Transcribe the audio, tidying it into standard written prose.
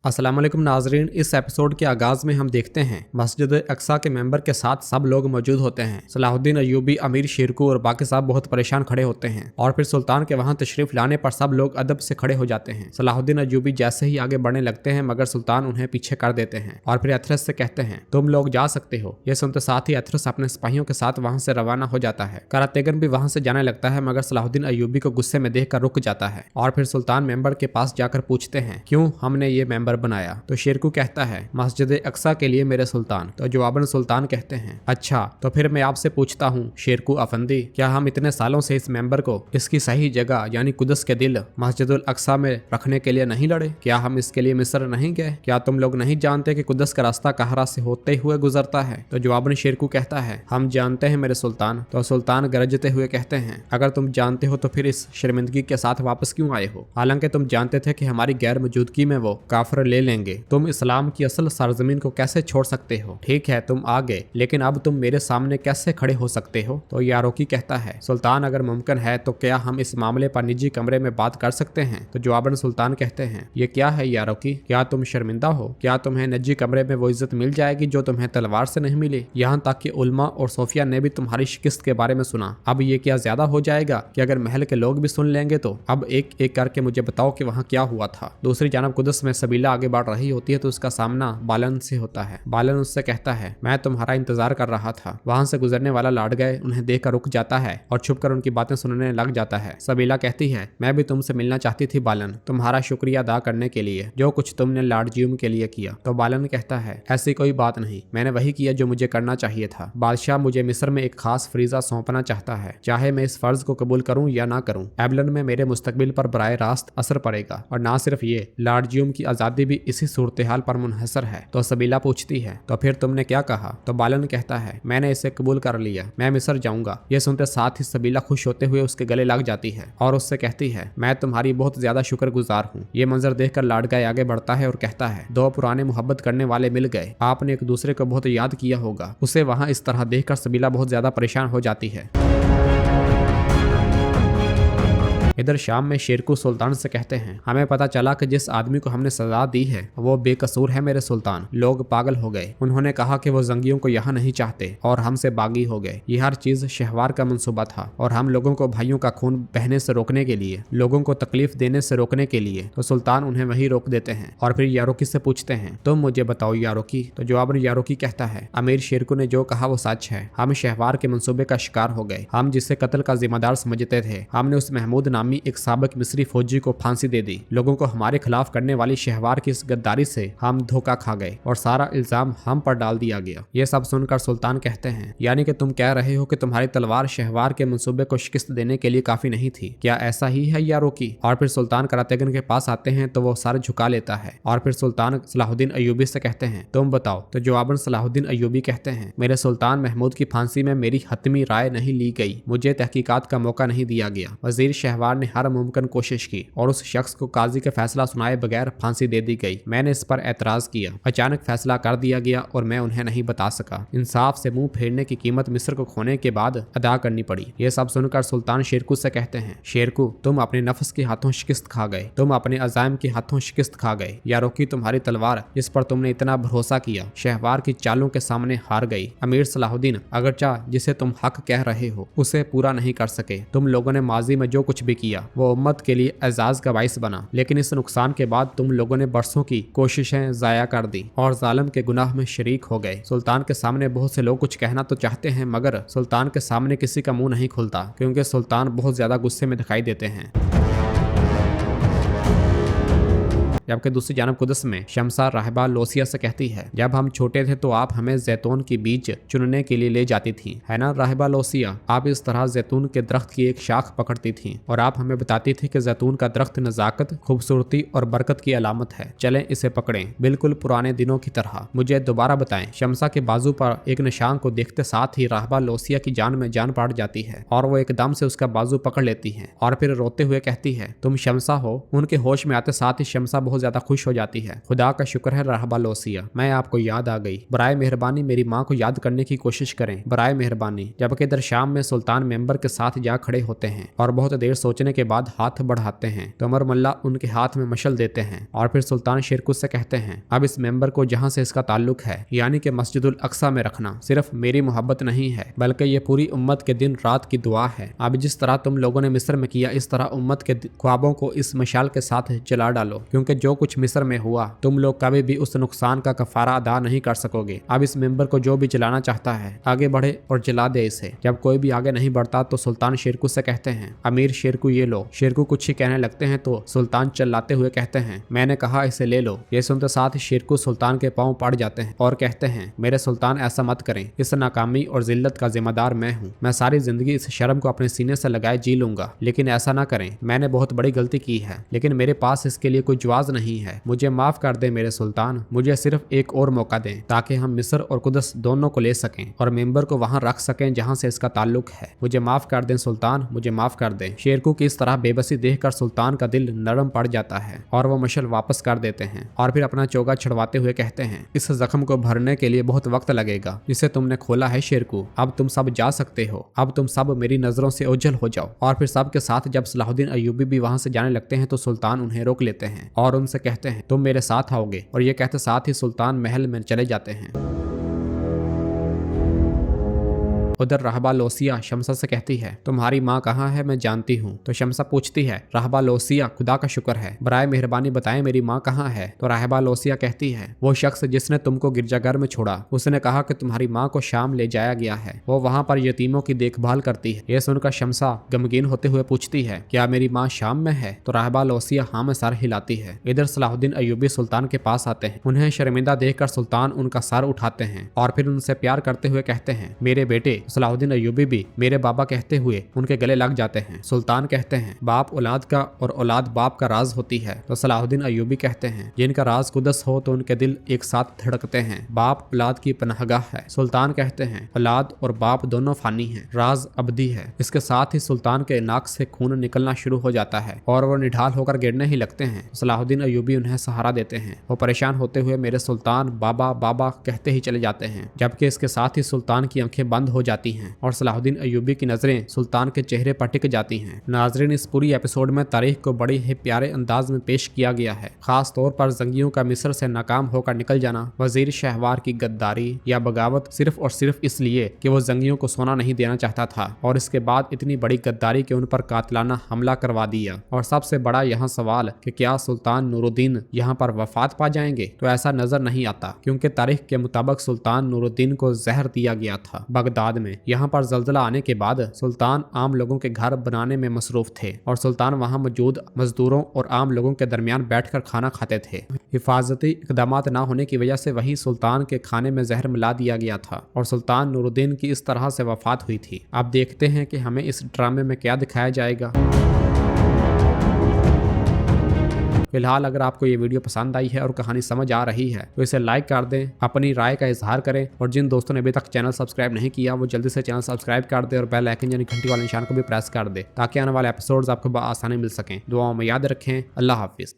अस्सलाम वालेकुम नाजरीन। इस एपिसोड के आगाज में हम देखते हैं मस्जिद अक्सा के मेंबर के साथ सब लोग मौजूद होते हैं। सलाहुद्दीन अयूबी, अमीर शेरकू और बाकी साहब बहुत परेशान खड़े होते हैं और फिर सुल्तान के वहां तशरीफ लाने पर सब लोग अदब से खड़े हो जाते हैं। सलाहुद्दीन अयूबी जैसे ही आगे बढ़ने लगते हैं मगर सुल्तान उन्हें पीछे कर देते हैं और फिर एथरस से कहते हैं तुम लोग जा सकते हो। ये सुनते साथ ही एथरस अपने सिपाहियों के साथ वहां से रवाना हो जाता है। करातेगन भी वहां से जाने लगता है मगर सलाहुद्दीन अयूबी को गुस्से में देख कर रुक जाता है और फिर सुल्तान मेंबर के पास जाकर पूछते हैं क्यों हमने ये मेंबर बनाया। तो शेरकू कहता है मस्जिद अक्सा के लिए मेरे सुल्तान। तो जवाबन सुल्तान कहते हैं अच्छा तो फिर मैं आपसे पूछता हूँ शेरकू अफंदी, क्या हम इतने सालों से इस मेंबर को इसकी सही जगह यानी कुदस के दिल मस्जिदुल अक्सा में रखने के लिए नहीं लड़े? क्या हम इसके लिए मिस्र नहीं गए? क्या तुम लोग नहीं जानते कि कुदस का रास्ता कहरा से होते हुए गुजरता है? तो जवाबन शेरकू कहता है हम जानते हैं मेरे सुल्तान। तो सुल्तान गरजते हुए कहते हैं अगर तुम जानते हो तो फिर इस शर्मिंदगी के साथ वापस क्यों आए हो? हालांकि तुम जानते थे कि हमारी गैर मौजूदगी में वो काफिर ले लेंगे। तुम इस्लाम की असल सरजमीन को कैसे छोड़ सकते हो? ठीक है तुम आ गए, लेकिन अब तुम मेरे सामने कैसे खड़े हो सकते हो? तो यारोकी कहता है सुल्तान अगर मुमकिन है तो क्या हम इस मामले पर निजी कमरे में बात कर सकते हैं? तो जवाबन सुल्तान कहते हैं ये क्या है यारोकी, क्या तुम शर्मिंदा हो? क्या तुम्हें निजी कमरे में वो इज्जत मिल जाएगी जो तुम्हें तलवार से नहीं मिली? यहाँ तक कि उल्मा और सोफिया ने भी तुम्हारी शिकस्त के बारे में सुना। अब ये क्या ज्यादा हो जाएगा कि अगर महल के लोग भी सुन लेंगे? तो अब एक एक करके मुझे बताओ कि वहाँ क्या हुआ था। दूसरी जानब कुदस में सबीला आगे बढ़ रही होती है तो उसका सामना बालन से होता है। बालन उससे कहता है मैं तुम्हारा इंतजार कर रहा था। वहां से गुजरने वाला लाड गए उन्हें देखकर रुक जाता है और छुपकर उनकी बातें सुनने लग जाता है। सबीला कहती है मैं भी तुमसे मिलना चाहती थी बालन, तुम्हारा शुक्रिया अदा करने के लिए जो कुछ तुमने लॉर्ड ज्यूम के लिए किया। तो बालन कहता है ऐसी कोई बात नहीं, मैंने वही किया जो मुझे करना चाहिए था। बादशाह मुझे मिस्र में एक खास फरीजा सौंपना चाहता है, चाहे मैं इस फर्ज को कबूल करूं या ना करूं। एबलन में मेरे मुस्तकबिल पर बराह रास्त असर पड़ेगा और ना सिर्फ ये, लॉर्ड ज्यूम की आजादी भी इसी सूरत हाल पर मुनहसर है। तो सबीला पूछती है तो फिर तुमने क्या कहा? तो बालन कहता है मैंने इसे कबूल कर लिया, मैं मिस्र जाऊंगा। ये सुनते साथ ही सबीला खुश होते हुए उसके गले लग जाती है और उससे कहती है मैं तुम्हारी बहुत ज्यादा शुक्रगुजार हूँ। ये मंजर देखकर लाडगाय आगे बढ़ता है और कहता है दो पुराने मोहब्बत करने वाले मिल गए, आपने एक दूसरे को बहुत याद किया होगा। उसे वहाँ इस तरह देखकर सबीला बहुत ज्यादा परेशान हो जाती है। इधर शाम में शेरकू सुल्तान से कहते हैं हमें पता चला कि जिस आदमी को हमने सजा दी है वो बेकसूर है मेरे सुल्तान। लोग पागल हो गए, उन्होंने कहा कि वो जंगियों को यहाँ नहीं चाहते और हमसे बागी हो गए। ये हर चीज शहवार का मंसूबा था और हम लोगों को भाइयों का खून बहने से रोकने के लिए, लोगों को तकलीफ देने से रोकने के लिए। तो सुल्तान उन्हें वही रोक देते हैं और फिर यारोकी से पूछते हैं तुम मुझे बताओ यारोकी। तो जवाब यारोकी कहता है अमीर शेरकू ने जो कहा वो सच है, हम शहवार के मंसूबे का शिकार हो गए। हम जिसे कत्ल का जिम्मेदार समझते थे, हमने उस महमूद नामी एक साबिक मिस्री फौजी को फांसी दे दी। लोगों को हमारे खिलाफ करने वाली शहवार की इस गद्दारी से हम धोखा खा गए और सारा इल्जाम हम पर डाल दिया गया। ये सब सुनकर सुल्तान कहते हैं यानी कि तुम कह रहे हो कि तुम्हारी तलवार शहवार के मंसूबे को शिकस्त देने के लिए काफी नहीं थी, क्या ऐसा ही है यारोकी? और फिर सुल्तान करातेगन के पास आते हैं तो वो सर झुका लेता है और फिर सुल्तान सलाहुद्दीन अयूबी से कहते हैं तुम बताओ। तो जवाबन सलाहुद्दीन अयूबी कहते हैं मेरे सुल्तान महमूद की फांसी में मेरी हतमी राय नहीं ली गई, मुझे तहकीकात का मौका नहीं दिया गया। वजीर शहवार ने हर मुमकिन कोशिश की और उस शख्स को काजी का फैसला सुनाए बगैर फांसी दे दी गई। मैंने इस पर एतराज किया, अचानक फैसला कर दिया गया और मैं उन्हें नहीं बता सका। इंसाफ से मुंह फेरने की कीमत मिस्र को खोने के बाद अदा करनी पड़ी। ये सब सुनकर सुल्तान शेरकू से कहते हैं शेरकू तुम अपने नफ्स के हाथों शिकस्त खा गए, तुम अपने अजायम के हाथों शिकस्त खा गए। यारोकी तुम्हारी तलवार जिस पर तुमने इतना भरोसा किया शहवार की चालों के सामने हार गई। अमीर सलाहुद्दीन अगरचा जिसे तुम हक कह रहे हो उसे पूरा नहीं कर सके। तुम लोगों ने माजी में जो कुछ भी किया वो उम्मत के लिए एजाज का बाइस बना, लेकिन इस नुकसान के बाद तुम लोगों ने बरसों की कोशिशें जाया कर दी और जालिम के गुनाह में शरीक हो गए। सुल्तान के सामने बहुत से लोग कुछ कहना तो चाहते हैं मगर सुल्तान के सामने किसी का मुंह नहीं खुलता क्योंकि सुल्तान बहुत ज्यादा गुस्से में दिखाई देते हैं। जबकि दूसरी जानब कुदस में शमसा राहिबा लोसिया से कहती है जब हम छोटे थे तो आप हमें जैतून की बीज चुनने के लिए ले जाती थी, है ना राहिबा लोसिया? आप इस तरह जैतून के दरख्त की एक शाख पकड़ती थी और आप हमें बताती थी कि जैतून का दरख्त नजाकत, खूबसूरती और बरकत की अलामत है, चलें इसे पकड़ें, बिल्कुल पुराने दिनों की तरह। मुझे दोबारा बताएं। शमसा के बाजू पर एक निशान को देखते साथ ही राहिबा लोसिया की जान में जान पड़ जाती है और वो एकदम से उसका बाजू पकड़ लेती है और फिर रोते हुए कहती है तुम शमसा हो? उनके होश में आते साथ ही शमसा बहुत बहुत ज्यादा खुश हो जाती है। खुदा का शुक्र है रहबा लोसिया, मैं आपको याद आ गई। बराए मेहरबानी मेरी माँ को याद करने की कोशिश करें, बराए मेहरबानी। जबकि इधर शाम में सुल्तान मेंबर के साथ जा खड़े होते हैं और बहुत देर सोचने के बाद हाथ बढ़ाते हैं तो उमर मुल्ला उनके हाथ में मशल देते हैं और फिर सुल्तान शेरकुश से कहते हैं, अब इस मेंबर को जहाँ से इसका ताल्लुक है यानी कि मस्जिदुल अक्सा में रखना सिर्फ मेरी मोहब्बत नहीं है बल्कि ये पूरी उम्मत के दिन रात की दुआ है। अब जिस तरह तुम लोगों ने मिस्र में किया इस तरह उम्मत के ख्वाबों को इस मशाल के साथ जला डालो, क्योंकि जो कुछ मिस्र में हुआ तुम लोग कभी भी उस नुकसान का कफारा अदा नहीं कर सकोगे। अब इस मेंबर को जो भी जलाना चाहता है आगे बढ़े और जला दे इसे। जब कोई भी आगे नहीं बढ़ता तो सुल्तान शेरकू से कहते हैं, अमीर शेरकू ये लो। शेरकू कुछ ही कहने लगते हैं तो सुल्तान चिल्लाते हुए कहते हैं, मैंने कहा इसे ले लो। ये सुनते साथ शेरकू सुल्तान के पांव पड़ जाते हैं और कहते हैं, मेरे सुल्तान ऐसा मत करें, इस नाकामी और जिल्लत का जिम्मेदार मैं हूँ। मैं सारी जिंदगी इस शर्म को अपने सीने से लगाए जी लूंगा, लेकिन ऐसा ना करें। मैंने बहुत बड़ी गलती की है लेकिन मेरे पास इसके लिए कोई जवाब नहीं है। मुझे माफ कर दे मेरे सुल्तान, मुझे सिर्फ एक और मौका दें ताकि हम मिस्र और कुदस दोनों को ले सकें और मेंबर को वहां रख सकें जहां से इसका ताल्लुक है। मुझे माफ कर दें सुल्तान, मुझे माफ कर दें। शेरकू की इस तरह बेबसी देखकर सुल्तान का दिल नरम पड़ जाता है और वो मशल वापस कर देते हैं और फिर अपना चोगा छुड़वाते हुए कहते हैं, इस जख्म को भरने के लिए बहुत वक्त लगेगा जिसे तुमने खोला है शेरकू। अब तुम सब जा सकते हो, अब तुम सब मेरी नजरों से ओझल हो जाओ। और फिर सब के साथ जब सलाहुद्दीन अय्यूबी भी वहां से जाने लगते हैं तो सुल्तान उन्हें रोक लेते हैं और उनसे कहते हैं, तुम मेरे साथ आओगे। और ये कहते साथ ही सुल्तान महल में चले जाते हैं। उधर रहबा लोसिया शमसा से कहती है, तुम्हारी माँ कहाँ है मैं जानती हूँ। तो शमसा पूछती है, रहबा लोसिया खुदा का शुक्र है, बराए मेहरबानी बताएं मेरी माँ कहाँ है। तो रहबा लोसिया कहती है, वो शख्स जिसने तुमको गिरजाघर में छोड़ा उसने कहा कि तुम्हारी माँ को शाम ले जाया गया है, वो वहाँ पर यतीमों की देखभाल करती है। ये सुनकर शमसा गमगीन होते हुए पूछती है, क्या मेरी माँ शाम में है। तो रहबा लोसिया हाँ में सर हिलाती है। इधर सलाहुद्दीन अय्यूबी सुल्तान के पास आते हैं। उन्हें शर्मिंदा देखकर सुल्तान उनका सर उठाते हैं और फिर उनसे प्यार करते हुए कहते हैं, मेरे बेटे। सलाहुद्दीन अय्यूबी भी मेरे बाबा कहते हुए उनके गले लग जाते हैं। सुल्तान कहते हैं, बाप औलाद का और औलाद बाप का राज होती है। तो सलाहुद्दीन अय्यूबी कहते हैं, जिनका राज कुदस हो तो उनके दिल एक साथ धड़कते हैं। बाप औलाद की पनाहगाह है। सुल्तान कहते हैं, औलाद और बाप दोनों फानी हैं, राज अबदी है। इसके साथ ही सुल्तान के नाक से खून निकलना शुरू हो जाता है और वो निढाल होकर गिरने ही लगते हैं। सलाहुद्दीन अय्यूबी उन्हें सहारा देते हैं। वो परेशान होते हुए मेरे सुल्तान बाबा बाबा कहते ही चले जाते हैं, जबकि इसके साथ ही सुल्तान की आंखें बंद हो जाती हैं और सलाहुद्दीन अय्यूबी की नजरें सुल्तान के चेहरे पर टिक जाती हैं। नाजरीन, इस पूरी एपिसोड में तारीख को बड़ी ही प्यारे अंदाज में पेश किया गया है। खास तौर पर जंगियों का मिस्र से नाकाम होकर निकल जाना, वजीर शहवार की गद्दारी या बगावत सिर्फ और सिर्फ इसलिए कि वो जंगियों को सोना नहीं देना चाहता था और इसके बाद इतनी बड़ी गद्दारी कि उन पर कातिलाना हमला करवा दिया। और सबसे बड़ा यहाँ सवाल कि क्या सुल्तान नूरुद्दीन यहाँ पर वफात पा जाएंगे। तो ऐसा नजर नहीं आता, क्योंकि तारीख के मुताबिक सुल्तान नूरुद्दीन को जहर दिया गया था बगदाद में। यहाँ पर जल्जला आने के बाद सुल्तान आम लोगों के घर बनाने में मसरूफ थे और सुल्तान वहां मौजूद मजदूरों और आम लोगों के दरमियान बैठकर खाना खाते थे। हिफाजती इकदामात ना होने की वजह से वही सुल्तान के खाने में जहर मिला दिया गया था और सुल्तान नूरुद्दीन की इस तरह से वफात हुई थी। अब देखते हैं कि हमें इस ड्रामे में क्या दिखाया जाएगा। फिलहाल अगर आपको ये वीडियो पसंद आई है और कहानी समझ आ रही है तो इसे लाइक कर दें, अपनी राय का इजहार करें और जिन दोस्तों ने अभी तक चैनल सब्सक्राइब नहीं किया वो जल्दी से चैनल सब्सक्राइब कर दे और बेल आइकन यानी घंटी वाले निशान को भी प्रेस कर दे ताकि आने वाले एपिसोड्स आपको आसानी मिल सकें। दुआओं में याद रखें। अल्लाह हाफिज।